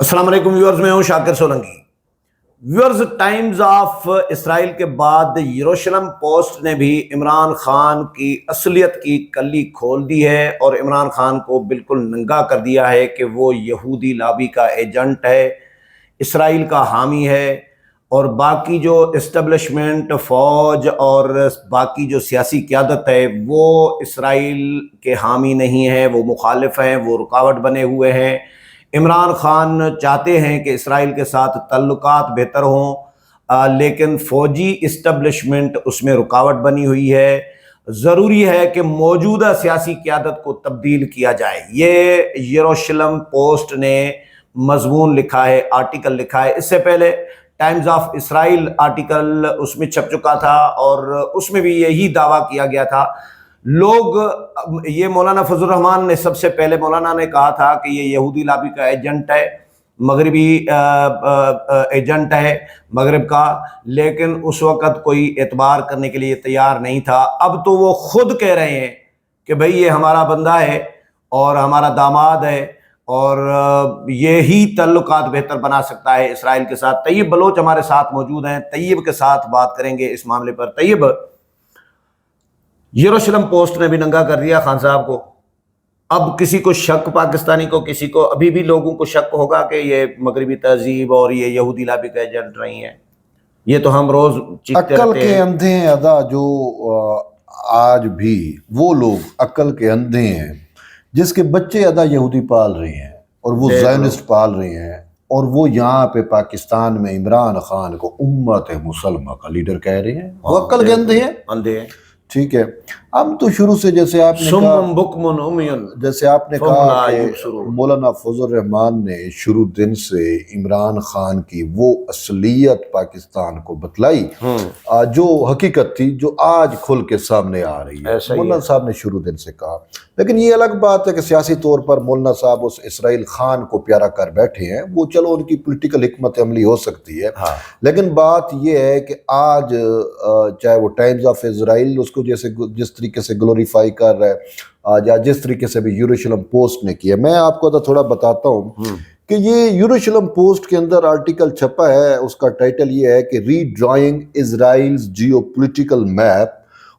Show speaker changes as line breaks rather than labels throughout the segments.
السلام علیکم ویورز، میں ہوں Shakir Solangi. Viewers, Times of Israel کے بعد یروشلم پوسٹ نے بھی عمران خان کی اصلیت کی کلی کھول دی ہے اور عمران خان کو بالکل ننگا کر دیا ہے کہ وہ یہودی لابی کا ایجنٹ ہے، اسرائیل کا حامی ہے، اور باقی جو اسٹیبلشمنٹ، فوج اور باقی جو سیاسی قیادت ہے وہ اسرائیل کے حامی نہیں ہے، وہ مخالف ہیں، وہ رکاوٹ بنے ہوئے ہیں۔ عمران خان چاہتے ہیں کہ اسرائیل کے ساتھ تعلقات بہتر ہوں، لیکن فوجی اسٹیبلشمنٹ اس میں رکاوٹ بنی ہوئی ہے۔ ضروری ہے کہ موجودہ سیاسی قیادت کو تبدیل کیا جائے۔ یہ یروشلم پوسٹ نے مضمون لکھا ہے، آرٹیکل لکھا ہے۔ اس سے پہلے ٹائمز آف اسرائیل آرٹیکل اس میں چھپ چکا تھا اور اس میں بھی یہی دعویٰ کیا گیا تھا۔ لوگ یہ مولانا فضل الرحمان نے سب سے پہلے مولانا نے کہا تھا کہ یہ یہودی لابی کا ایجنٹ ہے، مغربی ایجنٹ ہے مغرب کا، لیکن اس وقت کوئی اعتبار کرنے کے لیے تیار نہیں تھا۔ اب تو وہ خود کہہ رہے ہیں کہ بھئی یہ ہمارا بندہ ہے اور ہمارا داماد ہے اور یہی تعلقات بہتر بنا سکتا ہے اسرائیل کے ساتھ۔ طیب بلوچ ہمارے ساتھ موجود ہیں، طیب کے ساتھ بات کریں گے اس معاملے پر۔ طیب، یروشلم پوسٹ نے بھی ننگا کر دیا خان صاحب کو۔ اب کسی کو شک، پاکستانی کو، کسی کو ابھی بھی لوگوں کو شک ہوگا کہ یہ مغربی تہذیب اور یہ یہودی لابی کا ایجنٹ نہیں ہے۔ یہ تو ہم روز چیختے
عقل
رہتے
کے
ہیں۔
اندھے ہیں ادا جو آج بھی وہ لوگ عقل کے اندھے ہیں جس کے بچے ادا یہودی پال رہے ہیں اور وہ زائنسٹ پال رہے ہیں، اور وہ یہاں پہ پاکستان میں عمران خان کو امت مسلمہ کا لیڈر کہہ رہے ہیں۔ وہ عقل کے اندھے ہیں،
اندھے ہیں۔
ٹھیک ہے۔ ہم تو شروع سے جیسے آپ نے کہا
سم بکم عمی
کہ مولانا فضل الرحمان نے شروع دن سے عمران خان کی وہ اصلیت پاکستان کو بتلائی جو حقیقت تھی، جو آج کھل کے سامنے آ رہی ہے۔ مولانا صاحب نے شروع دن سے کہا، لیکن یہ الگ بات ہے کہ سیاسی طور پر مولانا صاحب اس اسرائیل خان کو پیارا کر بیٹھے ہیں، وہ چلو ان کی پولیٹیکل حکمت عملی ہو سکتی ہے، لیکن بات یہ ہے کہ آج چاہے وہ ٹائمز آف اسرائیل اس کو جس طریقے سے گلوریفائی کر رہا ہے، یا جس طریقے سے بھی یروشلم پوسٹ نے کیا، میں آپ کو تھوڑا بتاتا ہوں کہ یہ یروشلم پوسٹ کے اندر آرٹیکل چھپا ہے۔ اس کا ٹائٹل یہ ہے کہ ری ڈرائنگ اسرائیلز جیو پولیٹیکل میپ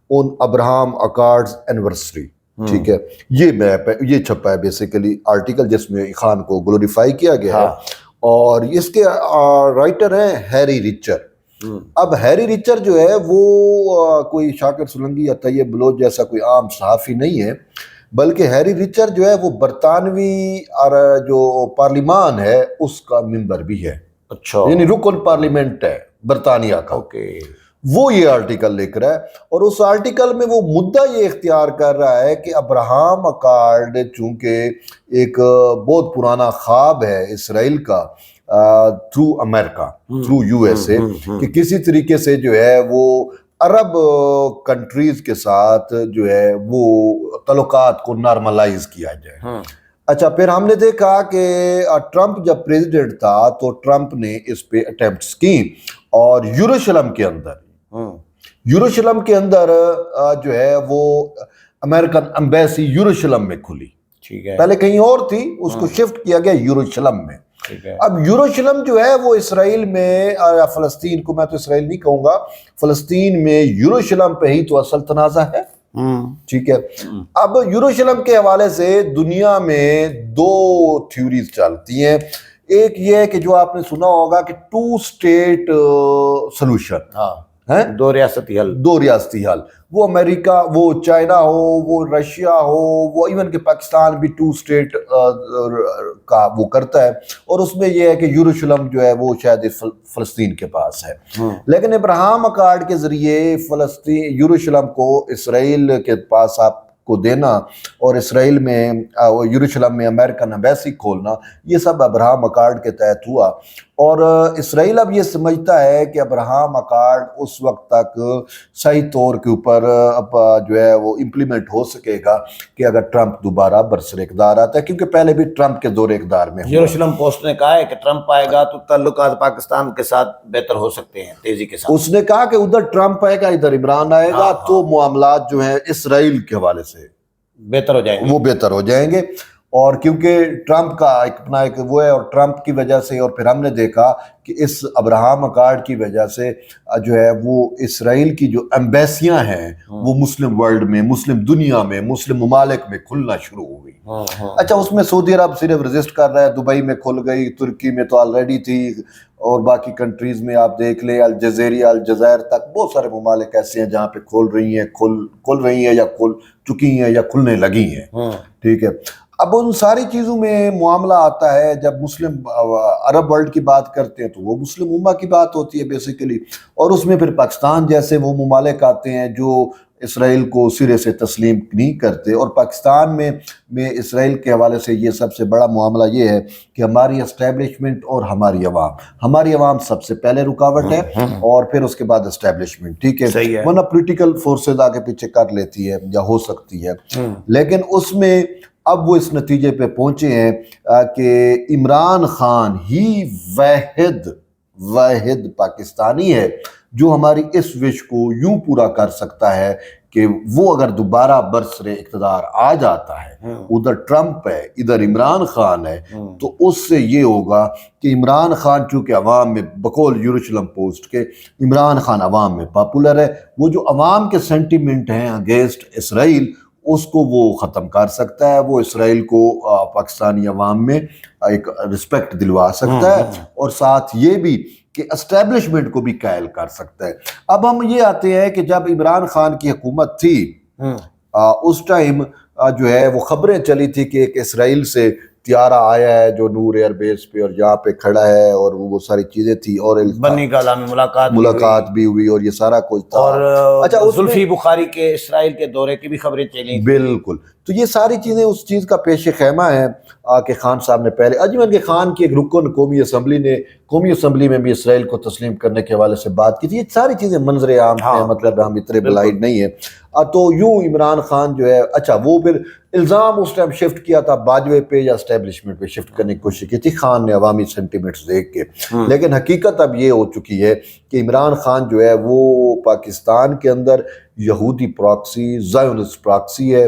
آن ابراہم اکارڈز اینیورسری۔ ٹھیک ہے، یہ میپ ہے، یہ چھپا ہے بیسیکلی آرٹیکل جس میں خان کو گلوریفائی کیا گیا ہے، اور اس کے رائٹر ہیں ہیری ریچر۔ اب ہیری ریچر جو ہے وہ کوئی شاکر سولنگی یا طیب بلوچ جیسا کوئی عام صحافی نہیں ہے، بلکہ ہیری ریچر جو ہے وہ برطانوی جو پارلیمان ہے اس کا ممبر بھی ہے، یعنی رکن پارلیمنٹ ہے برطانیہ کا۔ وہ یہ آرٹیکل لکھ رہا ہے، اور اس آرٹیکل میں وہ مدعا یہ اختیار کر رہا ہے کہ ابراہم اکارڈ چونکہ ایک بہت پرانا خواب ہے اسرائیل کا through America, through U S A, کہ کسی طریقے سے جو ہے وہ عرب کنٹریز کے ساتھ جو ہے وہ تعلقات کو نارملائز کیا جائے۔ اچھا، پھر ہم نے دیکھا کہ ٹرمپ جب پریزیڈنٹ تھا تو ٹرمپ نے اس پہ اٹیمپٹس کی، اور یروشلم کے اندر جو ہے وہ امریکن ایمبیسی یروشلم میں کھلی، پہلے کہیں اور تھی، اس کو شفٹ کیا گیا یروشلم میں۔ اب یروشلم جو ہے وہ اسرائیل میں، فلسطین کو، میں تو اسرائیل نہیں کہوں گا، فلسطین میں یروشلم پہ ہی تو اصل تنازع ہے۔ ٹھیک ہے، اب یروشلم کے حوالے سے دنیا میں دو تھیوریز چلتی ہیں۔ ایک یہ ہے کہ جو آپ نے سنا ہوگا کہ 2 اسٹیٹ سولوشن،
دو ریاستی حل،
وہ امریکہ، وہ چائنا ہو، وہ رشیا ہو، وہ ایون کہ پاکستان بھی 2 اسٹیٹ کا وہ کرتا ہے، اور اس میں یہ ہے کہ یروشلم جو ہے وہ شاید فلسطین کے پاس ہے، لیکن ابراہم اکارڈ کے ذریعے یروشلم کو اسرائیل کے پاس آپ کو دینا اور اسرائیل میں یروشلم میں امریکن ایمبیسی کھولنا، یہ سب ابراہم اکارڈ کے تحت ہوا، اور اسرائیل اب یہ سمجھتا ہے کہ ابراہم اکارڈ اس وقت تک صحیح طور کے اوپر جو ہے وہ امپلیمنٹ ہو سکے گا کہ اگر ٹرمپ دوبارہ برسر اقتدار آتا ہے، کیونکہ پہلے بھی ٹرمپ کے دور اقتدار میں
یروشلم پوسٹ نے کہا ہے کہ ٹرمپ آئے گا تو تعلقات پاکستان کے ساتھ بہتر ہو سکتے ہیں تیزی کے ساتھ۔
اس نے کہا کہ ادھر ٹرمپ آئے گا، ادھر عمران آئے گا، تو معاملات جو ہیں اسرائیل کے حوالے سے
بہتر ہو جائیں گے،
وہ بہتر ہو جائیں گے۔ اور کیونکہ ٹرمپ کا اپنا ایک وہ ہے، اور ٹرمپ کی وجہ سے، اور پھر ہم نے دیکھا کہ اس ابراہم اکارڈ کی وجہ سے جو ہے وہ اسرائیل کی جو ایمبیسیاں ہیں وہ مسلم ورلڈ میں، مسلم دنیا میں، مسلم ممالک میں کھلنا شروع ہو گئی۔ اچھا اس میں سعودی عرب صرف رجسٹ کر رہا ہے، دبئی میں کھل گئی، ترکی میں تو آلریڈی تھی، اور باقی کنٹریز میں آپ دیکھ لیں، الجزائر تک بہت سارے ممالک ایسے ہیں جہاں پہ کھل رہی ہیں یا کھل چکی ہیں یا کھلنے لگی ہیں، ٹھیک ہے۔ اب ان ساری چیزوں میں معاملہ آتا ہے، جب مسلم عرب ورلڈ کی بات کرتے ہیں تو وہ مسلم امہ کی بات ہوتی ہے بیسیکلی، اور اس میں پھر پاکستان جیسے وہ ممالک آتے ہیں جو اسرائیل کو سرے سے تسلیم نہیں کرتے، اور پاکستان میں اسرائیل کے حوالے سے یہ سب سے بڑا معاملہ یہ ہے کہ ہماری اسٹیبلشمنٹ اور ہماری عوام سب سے پہلے رکاوٹ ہے، اور پھر اس کے بعد اسٹیبلشمنٹ، ٹھیک ہے، ورنہ پولیٹیکل فورسز آگے پیچھے کر لیتی ہے یا ہو سکتی ہے، لیکن اس میں اب وہ اس نتیجے پہ پہنچے ہیں کہ عمران خان ہی واحد پاکستانی ہے جو ہماری اس وش کو یوں پورا کر سکتا ہے کہ وہ اگر دوبارہ برسر اقتدار آ جاتا ہے، ادھر ٹرمپ ہے ادھر عمران خان ہے، تو اس سے یہ ہوگا کہ عمران خان چونکہ عوام میں، بقول یروشلم پوسٹ کے، عمران خان عوام میں پاپولر ہے، وہ جو عوام کے سینٹیمنٹ ہیں اگینسٹ اسرائیل اس کو وہ ختم کر سکتا ہے، وہ اسرائیل کو پاکستانی عوام میں ایک رسپیکٹ دلوا سکتا ہے، اور ساتھ یہ بھی کہ اسٹیبلشمنٹ کو بھی قائل کر سکتا ہے۔ اب ہم یہ آتے ہیں کہ جب عمران خان کی حکومت تھی اس ٹائم جو ہے وہ خبریں چلی تھی کہ ایک اسرائیل سے طیارہ آیا ہے جو نور ایئر بیس پہ اور یہاں پہ کھڑا ہے، اور وہ ساری چیزیں تھی، اور
بنی کالا میں
ملاقات بھی ہوئی اور یہ سارا کچھ تھا،
اور
اچھا
زلفی بخاری کے اسرائیل کے دورے کی بھی خبریں چلی،
بالکل۔ تو یہ ساری چیزیں اس چیز کا پیش خیمہ ہے کہ خان صاحب نے پہلے اجمن کے خان کی ایک رکن قومی اسمبلی میں بھی اسرائیل کو تسلیم کرنے کے حوالے سے بات کی تھی، یہ ساری چیزیں منظر عام ہیں، مطلب ہم اتنے بلائنڈ نہیں ہیں۔ تو یوں عمران خان جو ہے، اچھا وہ پھر الزام اس ٹائم شفٹ کیا تھا باجوے پہ یا اسٹیبلشمنٹ پہ شفٹ کرنے کی کوشش کی تھی خان نے عوامی سینٹیمنٹس دیکھ کے، لیکن حقیقت اب یہ ہو چکی ہے کہ عمران خان جو ہے وہ پاکستان کے اندر یہودی پراکسی، زائونسٹ پراکسی ہے،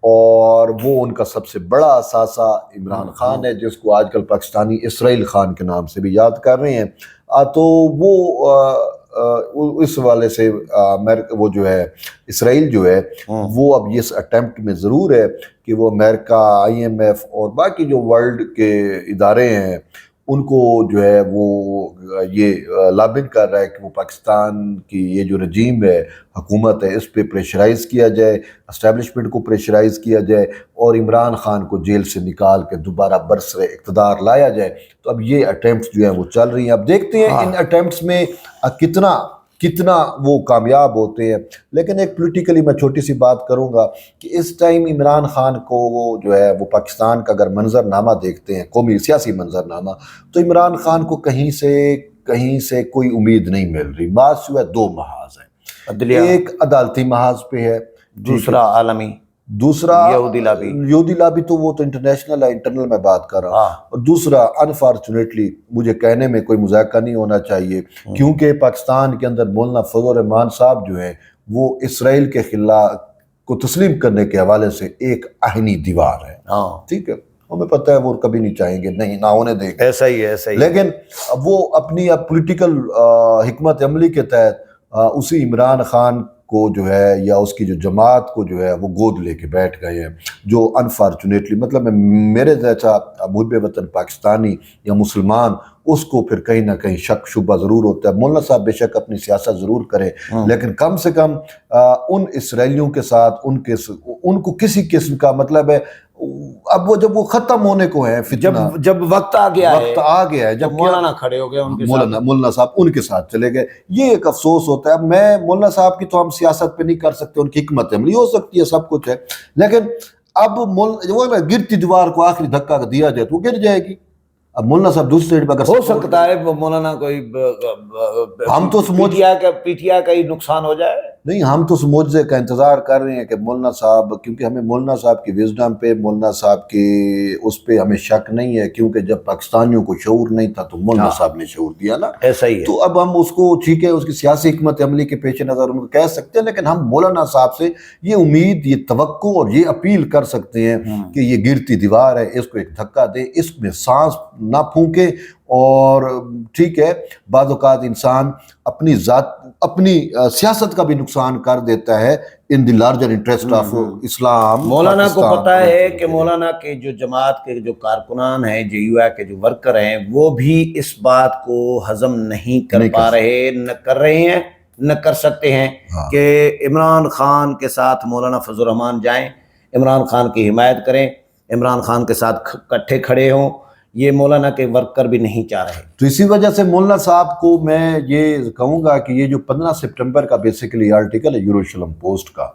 اور وہ ان کا سب سے بڑا اثاثہ عمران خان ہے، جس کو آج کل پاکستانی اسرائیل خان کے نام سے بھی یاد کر رہے ہیں۔ تو وہ اس حوالے سے وہ جو ہے اسرائیل جو ہے وہ اب اس اٹیمپٹ میں ضرور ہے کہ وہ امریکہ، IMF اور باقی جو ورلڈ کے ادارے ہیں ان کو جو ہے وہ یہ لابنگ کر رہا ہے کہ وہ پاکستان کی یہ جو رجیم ہے، حکومت ہے، اس پہ پریشرائز کیا جائے، اسٹیبلشمنٹ کو پریشرائز کیا جائے، اور عمران خان کو جیل سے نکال کے دوبارہ برسر اقتدار لایا جائے۔ تو اب یہ اٹیمپٹس جو ہیں وہ چل رہی ہیں، اب دیکھتے ہیں ان اٹیمپٹس میں کتنا وہ کامیاب ہوتے ہیں۔ لیکن ایک پولیٹیکلی میں چھوٹی سی بات کروں گا کہ اس ٹائم عمران خان کو وہ جو ہے وہ پاکستان کا اگر منظرنامہ دیکھتے ہیں، قومی سیاسی منظرنامہ، تو عمران خان کو کہیں سے کوئی امید نہیں مل رہی۔ بات جو ہے دو محاذ ہیں، ایک عدالتی محاذ پہ ہے،
دوسرا عالمی،
دوسرا
یہودی
لابی تو وہ تو انٹرنیشنل ہے، انٹرنل میں بات کر رہا ہوں، اور دوسرا انفارچونیٹلی مجھے کہنے میں کوئی مذائقہ نہیں ہونا چاہیے کیونکہ پاکستان کے اندر مولانا فضل الرحمان صاحب جو ہیں وہ اسرائیل کے خلاف کو تسلیم کرنے کے حوالے سے ایک آہنی دیوار ہے، ٹھیک ہے، ہمیں پتہ ہے وہ کبھی نہیں چاہیں گے، نہیں نہ ہونے دیں گے،
ایسا ہی ہے،
لیکن وہ اپنی پولیٹیکل حکمت عملی کے تحت اسی عمران خان کو جو ہے یا اس کی جو جماعت کو جو ہے وہ گود لے کے بیٹھ گئے ہیں، جو انفارچونیٹلی مطلب میرے جیسا محب وطن پاکستانی یا مسلمان اس کو پھر کہیں نہ کہیں شک شبہ ضرور ہوتا ہے۔ مولانا صاحب بے شک اپنی سیاست ضرور کریں، لیکن کم سے کم ان اسرائیلیوں کے ساتھ ان کو کسی قسم کا مطلب ہے، اب وہ جب وہ ختم ہونے کو ہے،
جب وقت آ گیا
ہے، جب
مولانا کھڑے ہو گئے،
مولانا صاحب ان کے ساتھ چلے گئے، یہ ایک افسوس ہوتا ہے۔ اب میں مولانا صاحب کی تو ہم سیاست پہ نہیں کر سکتے، ان کی حکمت عملی ہو سکتی ہے، سب کچھ ہے، لیکن اب وہ گرتی دیوار کو آخری دھکا دیا جائے تو وہ گر جائے گی۔ اب مولانا صاحب دوسری سائڈ پہ اگر
ہو سکتا ہے مولانا کوئی
ہم تو
پی ٹی آئی کا ہی نقصان ہو جائے،
نہیں ہم تو اس معجزے کا انتظار کر رہے ہیں کہ مولانا صاحب، کیونکہ ہمیں مولانا صاحب کی وزڈم پہ، مولانا صاحب کی اس پہ ہمیں شک نہیں ہے، کیونکہ جب پاکستانیوں کو شعور نہیں تھا تو مولانا صاحب نے شعور دیا نا،
ایسا ہی ہے۔
تو اب ہم اس کو ٹھیک ہے اس کی سیاسی حکمت عملی کے پیش نظر ان کو کہہ سکتے ہیں، لیکن ہم مولانا صاحب سے یہ امید، یہ توقع اور یہ اپیل کر سکتے ہیں کہ یہ گرتی دیوار ہے، اس کو ایک دھکا دے، اس میں سانس نہ پھونکے، اور ٹھیک ہے بعض اوقات انسان اپنی اپنی سیاست کا بھی نقصان کر دیتا ہے ان دی لارجر انٹرسٹ آف اسلام۔
مولانا کو پتہ ہے کہ مولانا کے جو جماعت کے جو کارکنان ہیں، جے یو آئی کے جو ورکر ہیں، وہ بھی اس بات کو ہضم نہیں کر پا رہے، نہ کر رہے ہیں، نہ کر سکتے ہیں کہ عمران خان کے ساتھ مولانا فضل الرحمان جائیں، عمران خان کی حمایت کریں، عمران خان کے ساتھ کٹھے کھڑے ہوں، یہ مولانا کے ورکر بھی نہیں چاہ رہے۔
تو اسی وجہ سے مولانا صاحب کو میں یہ کہوں گا کہ یہ جو 15 سپٹمبر کا بیسیکلی آرٹیکل ہے یروشلم پوسٹ کا،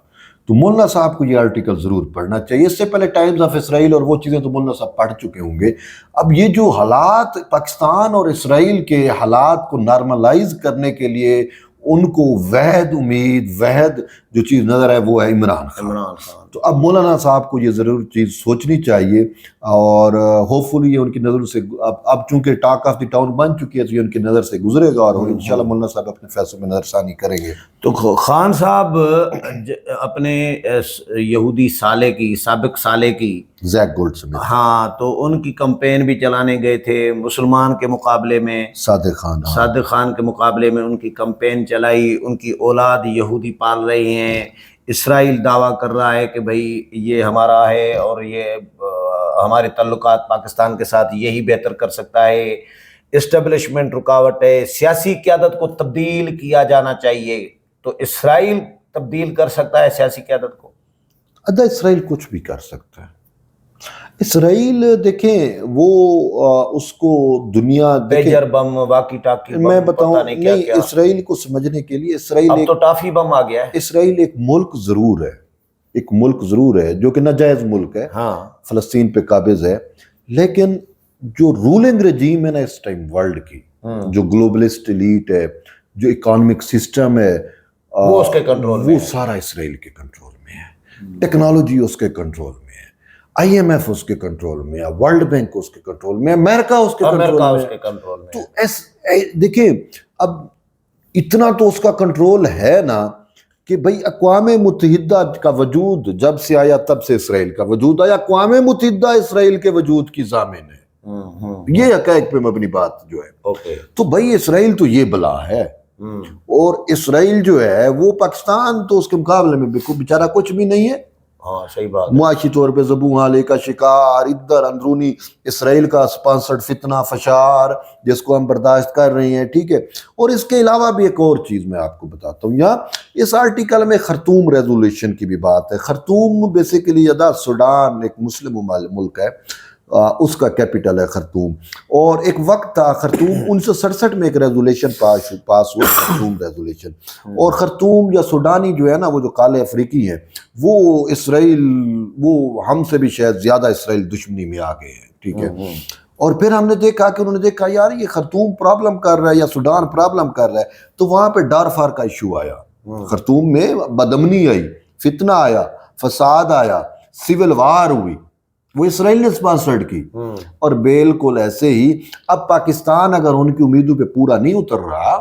تو مولانا صاحب کو یہ آرٹیکل ضرور پڑھنا چاہیے۔ اس سے پہلے ٹائمز آف اسرائیل اور وہ چیزیں تو مولانا صاحب پڑھ چکے ہوں گے۔ اب یہ جو حالات پاکستان اور اسرائیل کے حالات کو نارملائز کرنے کے لیے ان کو واحد امید، واحد جو چیز نظر ہے وہ ہے عمران خان۔ تو اب مولانا صاحب کو یہ ضرور چیز سوچنی چاہیے، اور ہوپ فلی یہ ان کی نظر سے اب چونکہ ٹاک آف دی ٹاؤن بن چکی ہے تو یہ ان کی نظر سے گزرے گا، اور انشاءاللہ مولانا صاحب اپنے فیصلے میں نظر ثانی کریں گے۔
تو خان صاحب اپنے یہودی سالے کی، سابق سالے کی،
زیک گولڈ سمتھ،
ہاں، تو ان کی کمپین بھی چلانے گئے تھے مسلمان کے مقابلے میں، صادق خان کے مقابلے میں ان کی کمپین چلائی، ان کی اولاد یہودی پال رہی ہیں، اسرائیل دعویٰ کر رہا ہے کہ بھئی یہ ہمارا ہے اور یہ ہمارے تعلقات پاکستان کے ساتھ یہی بہتر کر سکتا ہے، اسٹیبلشمنٹ رکاوٹ ہے، سیاسی قیادت کو تبدیل کیا جانا چاہیے، تو اسرائیل تبدیل کر سکتا ہے سیاسی قیادت کو؟
ادا اسرائیل کچھ بھی کر سکتا ہے۔ اسرائیل دیکھیں وہ اس کو دنیا
پیجر بم، واکی ٹاکی بم،
میں بتاؤں
نہیں،
اسرائیل کو سمجھنے کے لیے اسرائیل
اب تو ٹافی بم آ گیا ہے۔
اسرائیل ایک ملک ضرور ہے، ایک ملک ضرور ہے جو کہ ناجائز ملک ہے،
ہاں،
فلسطین پہ قابض ہے، لیکن جو رولنگ رجیم ہے نا اس ٹائم ورلڈ کی، جو گلوبلسٹ ایلیٹ ہے، جو اکانومک سسٹم ہے،
وہ اس کے کنٹرول میں،
وہ سارا اسرائیل کے کنٹرول میں ہے، ٹیکنالوجی اس کے کنٹرول میں ہے، آئی ایم ایف اس کے کنٹرول میں ہے، ورلڈ بینک اس کے کنٹرول میں ہے، امریکہ اس کے کنٹرول میں ہے۔ تو دیکھیں اب اتنا تو اس کا کنٹرول ہے نا کہ بھئی اقوام متحدہ کا وجود جب سے آیا تب سے اسرائیل کا وجود آیا، اقوام متحدہ اسرائیل کے وجود کی ضامن ہے، یہ حقائق پہ مبنی بات جو ہے۔ تو بھئی اسرائیل تو یہ بلا ہے، اور اسرائیل جو ہے وہ پاکستان تو اس کے مقابلے میں بیچارہ کچھ بھی نہیں ہے،
ہاں صحیح بات،
معاشی طور پہ ذبح حالے کا شکار، ادھر اندرونی اسرائیل کا سپانسرڈ فتنہ فشار جس کو ہم برداشت کر رہے ہیں، ٹھیک ہے۔ اور اس کے علاوہ بھی ایک اور چیز میں آپ کو بتاتا ہوں، یہاں اس آرٹیکل میں خرطوم ریزولوشن کی بھی بات ہے۔ خرطوم بیسیکلی ادا سوڈان ایک مسلم ملک ہے، اس کا کیپٹل ہے خرطوم، اور ایک وقت تھا خرطوم 1967 میں ایک ریزولیشن پاس ہوا، خرطوم ریزولیشن، اور خرطوم یا سوڈانی جو ہے نا وہ جو کالے افریقی ہیں وہ اسرائیل، وہ ہم سے بھی شاید زیادہ اسرائیل دشمنی میں آ گئے ہیں، ٹھیک ہے۔ اور پھر ہم نے دیکھا کہ انہوں نے دیکھا یار یہ خرطوم پرابلم کر رہا ہے یا سوڈان پرابلم کر رہا ہے، تو وہاں پہ ڈارفار کا ایشو آیا، خرطوم میں بدامنی آئی، فتنہ آیا، فساد آیا، سول وار ہوئی، وہ اسرائیل نے سپانسرڈ کی۔ اور بالکل ایسے ہی اب پاکستان اگر ان کی امیدوں پہ پورا نہیں اتر رہا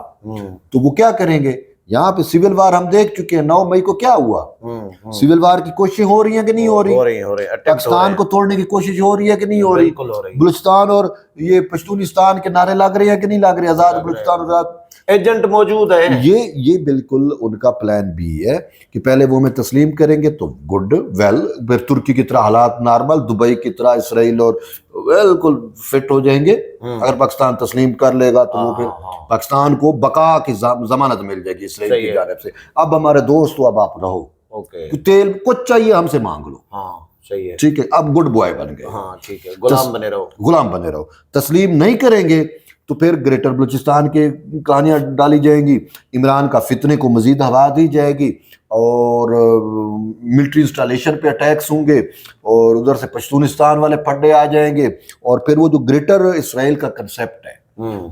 تو وہ کیا کریں گے؟ یہاں پہ سول وار ہم دیکھ چکے ہیں، 9 مئی کو کیا ہوا، سول وار کی کوششیں ہو رہی ہیں کہ نہیں ہو رہی، پاکستان کو توڑنے کی کوشش ہو رہی ہے کہ نہیں ہو رہی، بلوچستان اور یہ پشتونستان کے نعرے لگ رہے ہیں کہ نہیں لگ رہے، آزاد بلوچستان، آزاد،
ایجنٹ موجود ہے۔
یہ بالکل ان کا پلان بھی ہے کہ پہلے وہ ہمیں تسلیم کریں گے تو گڈ ویل، پھر ترکی کی طرح حالات نارمل، دبئی کی طرح اسرائیل اور بالکل فٹ ہو جائیں گے۔ اگر پاکستان تسلیم کر لے گا تو وہ پھر پاکستان کو بقا کی ضمانت مل جائے گی اسرائیل کی جانب سے۔ اب ہمارے دوست تو اب آپ رہو، تیل کچھ چاہیے ہم سے مانگ لو،
صحیح ہے،
ٹھیک ہے، اب گڈ بوائے بن گئے،
ہاں ٹھیک ہے، غلام بنے رہو،
تسلیم نہیں کریں گے تو پھر گریٹر بلوچستان کے کہانیاں ڈالی جائیں گی، عمران کا فتنے کو مزید ہوا دی جائے گی، اور ملٹری انسٹالیشن پہ اٹیکس ہوں گے، اور ادھر سے پشتونستان والے پھڈے آ جائیں گے، اور پھر وہ جو گریٹر اسرائیل کا کنسیپٹ ہے،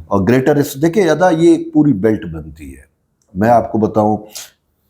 اور گریٹر دیکھیں ادا یہ ایک پوری بیلٹ بنتی ہے۔ میں آپ کو بتاؤں